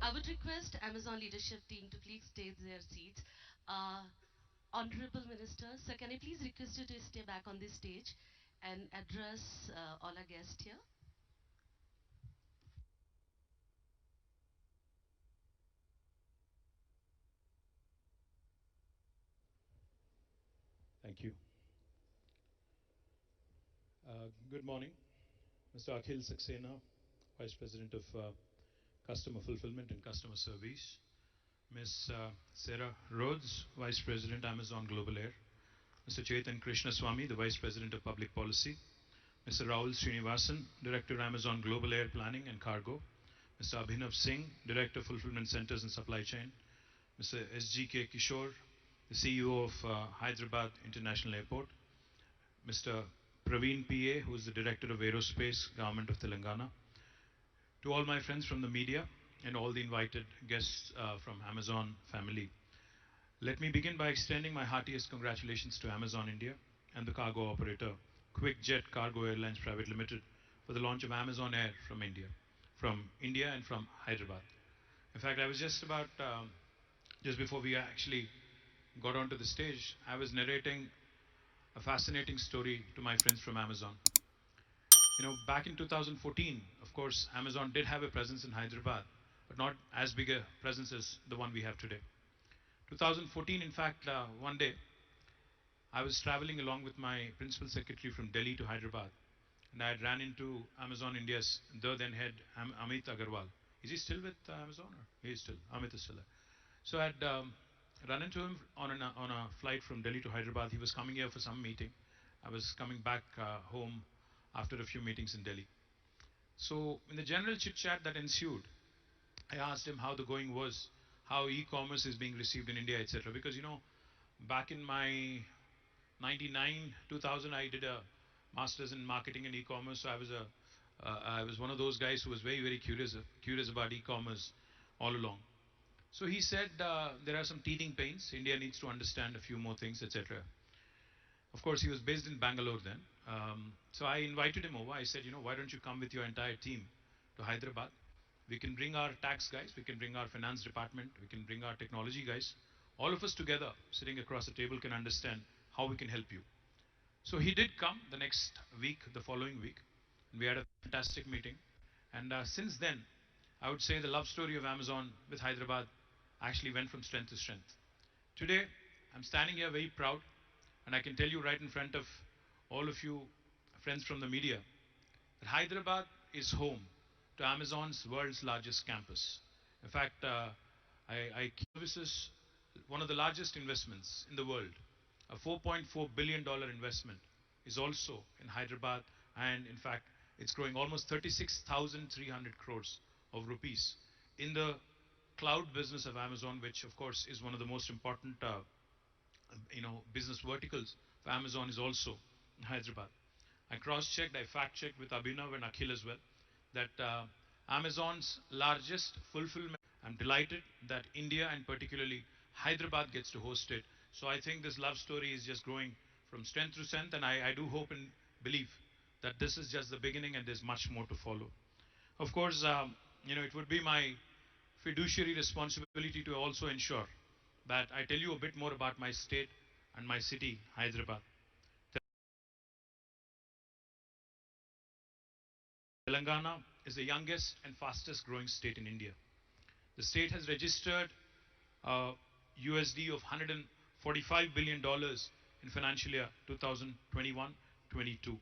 I would request Amazon leadership team to please take their seats. Uh, Honorable Minister, sir, can I please request you to stay back on this stage and address all our guests here? Thank you. Good morning, Mr. Akhil Saxena, Vice President of Customer Fulfillment and Customer Service, Ms. Sarah Rhodes, Vice President, Amazon Global Air, Mr. Chetan Krishnaswamy, the Vice President of Public Policy, Mr. Rahul Srinivasan, Director, Amazon Global Air Planning and Cargo, Mr. Abhinav Singh, Director, Fulfillment Centers and Supply Chain, Mr. SGK Kishore, the CEO of Hyderabad International Airport, Mr. Praveen PA, who is the Director of Aerospace, Government of Telangana, to all my friends from the media and all the invited guests from Amazon family. Let me begin by extending my heartiest congratulations to Amazon India and the cargo operator QuickJet Cargo Airlines Private Limited for the launch of Amazon Air from India and from Hyderabad. In fact, I was just about, just before we actually got onto the stage, I was narrating a fascinating story to my friends from Amazon. Back in 2014, of course, Amazon did have a presence in Hyderabad, but not as big a presence as the one we have today. 2014, in fact, one day, I was traveling along with my principal secretary from Delhi to Hyderabad, and I had ran into Amazon India's the then head, Amit Agarwal. Is he still with Amazon? Or he is still. Amit is still there. So I had run into him on a flight from Delhi to Hyderabad. He was coming here for some meeting. I was coming back home after a few meetings in Delhi. So, in the general chit chat that ensued, I asked him how the going was, how e-commerce is being received in India, etc. Because back in my 99, 2000, I did a master's in marketing and e-commerce. So I was one of those guys who was very, very curious about e-commerce all along. So he said there are some teething pains. India needs to understand a few more things, etc. Of course, he was based in Bangalore then. So I invited him over. I said, why don't you come with your entire team to Hyderabad? We can bring our tax guys, we can bring our finance department, we can bring our technology guys. All of us together, sitting across the table, can understand how we can help you. So he did come the next week, the following week, and we had a fantastic meeting. And since then, I would say the love story of Amazon with Hyderabad actually went from strength to strength. Today, I'm standing here very proud, and I can tell you right in front of all of you friends from the media that Hyderabad is home to Amazon's world's largest campus. In fact, I services one of the largest investments in the world. A $4.4 billion investment is also in Hyderabad, and in fact, it's growing almost 36,300 crores of rupees in the cloud business of Amazon, which of course is one of the most important business verticals for Amazon is also in Hyderabad. I cross-checked, I fact-checked with Abhinav and Akhil as well that Amazon's largest fulfillment. I'm delighted that India and particularly Hyderabad gets to host it. So I think this love story is just growing from strength to strength, and I do hope and believe that this is just the beginning and there's much more to follow. Of course, it would be my fiduciary responsibility to also ensure that I tell you a bit more about my state and my city, Hyderabad. Telangana is the youngest and fastest growing state in India. The state has registered USD of $145 billion in financial year 2021-22.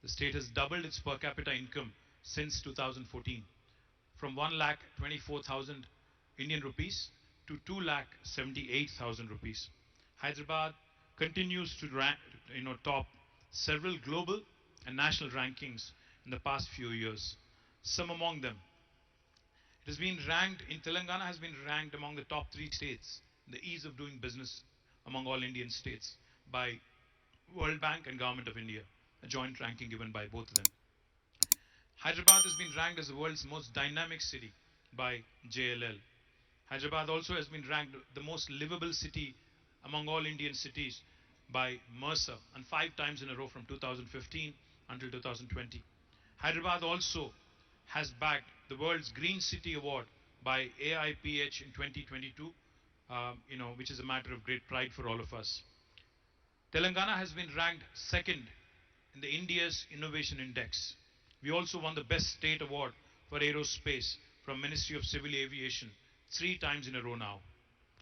The state has doubled its per capita income since 2014 from 1 lakh 24,000 Indian rupees to 2 lakh 78,000 rupees. Hyderabad continues to top several global and national rankings in the past few years. Some among them, it has been ranked in Telangana has been ranked among the top 3 states in the ease of doing business among all Indian states by World Bank and Government of India, a joint ranking given by both of them. Hyderabad has been ranked as the world's most dynamic city by JLL. Hyderabad also has been ranked the most livable city among all Indian cities by Mercer, and 5 times in a row from 2015 until 2020. Hyderabad also has bagged the world's Green City Award by AIPH in 2022, which is a matter of great pride for all of us. Telangana has been ranked second in the India's Innovation Index. We also won the Best State Award for Aerospace from Ministry of Civil Aviation 3 times in a row now.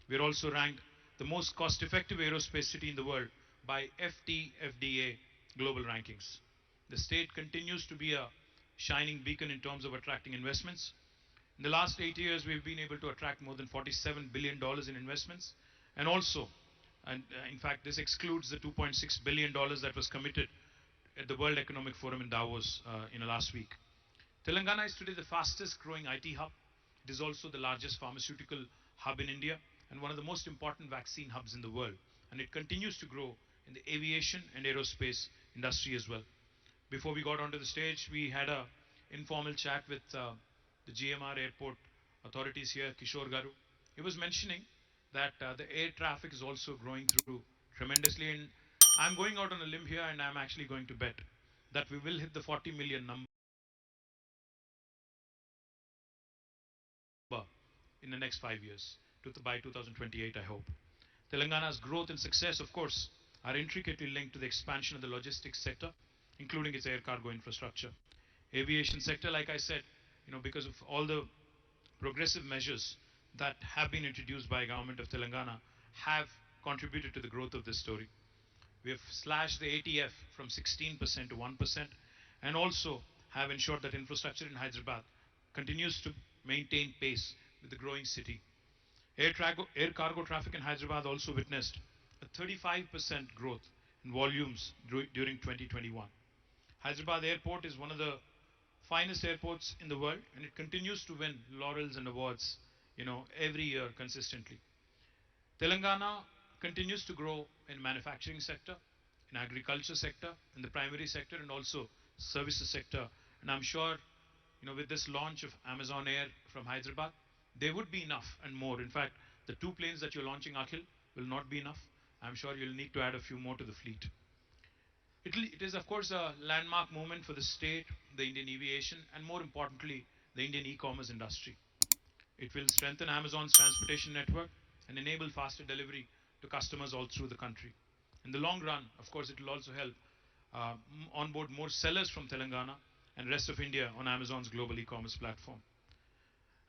We are also ranked the most cost-effective aerospace city in the world by FTFDA global rankings. The state continues to be a shining beacon in terms of attracting investments. In the last 8 years, we've been able to attract more than $47 billion in investments. And also, in fact, this excludes the $2.6 billion that was committed at the World Economic Forum in Davos in the last week. Telangana is today the fastest growing IT hub. It is also the largest pharmaceutical hub in India and one of the most important vaccine hubs in the world. And it continues to grow in the aviation and aerospace industry as well. Before we got onto the stage, we had a informal chat with the GMR airport authorities here, Kishore Garu. He was mentioning that the air traffic is also growing through tremendously. And I'm going out on a limb here and I'm actually going to bet that we will hit the 40 million number in the next 5 years, by 2028, I hope. Telangana's growth and success, of course, are intricately linked to the expansion of the logistics sector, including its air cargo infrastructure. Aviation sector, like I said, because of all the progressive measures that have been introduced by government of Telangana, have contributed to the growth of this story. We have slashed the ATF from 16% to 1% and also have ensured that infrastructure in Hyderabad continues to maintain pace with the growing city. Air cargo traffic in Hyderabad also witnessed a 35% growth in volumes during 2021. Hyderabad Airport is one of the finest airports in the world and it continues to win laurels and awards, every year consistently. Telangana continues to grow in manufacturing sector, in agriculture sector, in the primary sector, and also services sector. And I'm sure, with this launch of Amazon Air from Hyderabad, there would be enough and more. In fact, the 2 planes that you're launching, Akhil, will not be enough. I'm sure you'll need to add a few more to the fleet. It is, of course, a landmark moment for the state, the Indian aviation, and more importantly, the Indian e-commerce industry. It will strengthen Amazon's transportation network and enable faster delivery to customers all through the country. In the long run, of course, it will also help onboard more sellers from Telangana and rest of India on Amazon's global e-commerce platform.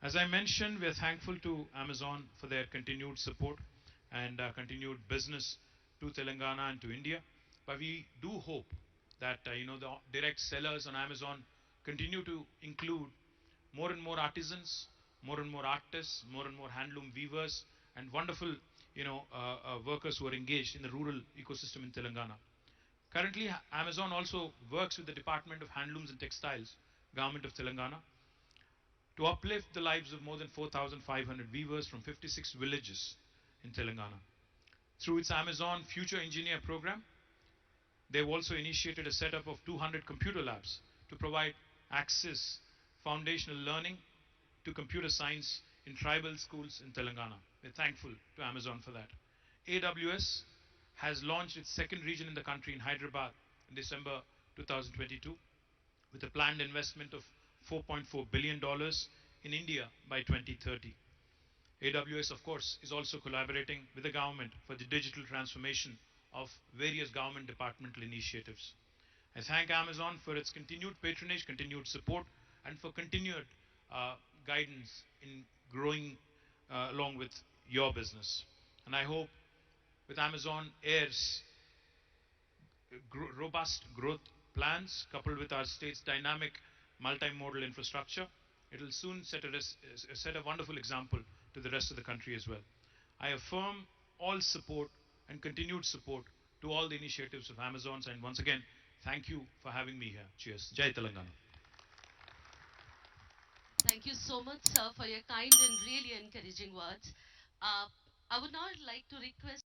As I mentioned, we are thankful to Amazon for their continued support and continued business to Telangana and to India. But we do hope that the direct sellers on Amazon continue to include more and more artisans, more and more artists, more and more handloom weavers, and wonderful workers who are engaged in the rural ecosystem in Telangana. Currently, Amazon also works with the Department of Handlooms and Textiles, Government of Telangana, to uplift the lives of more than 4,500 weavers from 56 villages in Telangana. Through its Amazon Future Engineer program, they've also initiated a setup of 200 computer labs to provide access, foundational learning to computer science in tribal schools in Telangana. We're thankful to Amazon for that. AWS has launched its second region in the country in Hyderabad in December 2022 with a planned investment of $4.4 billion in India by 2030. AWS, of course, is also collaborating with the government for the digital transformation of various government departmental initiatives. I thank Amazon for its continued patronage, continued support, and for continued guidance in growing along with your business. And I hope with Amazon Air's robust growth plans, coupled with our state's dynamic multimodal infrastructure, it will soon set a wonderful example to the rest of the country as well. I affirm all support and continued support to all the initiatives of Amazon's. And once again, thank you for having me here. Cheers. Jai Telangana. Thank you so much, sir, for your kind and really encouraging words. Uh, I would now like to request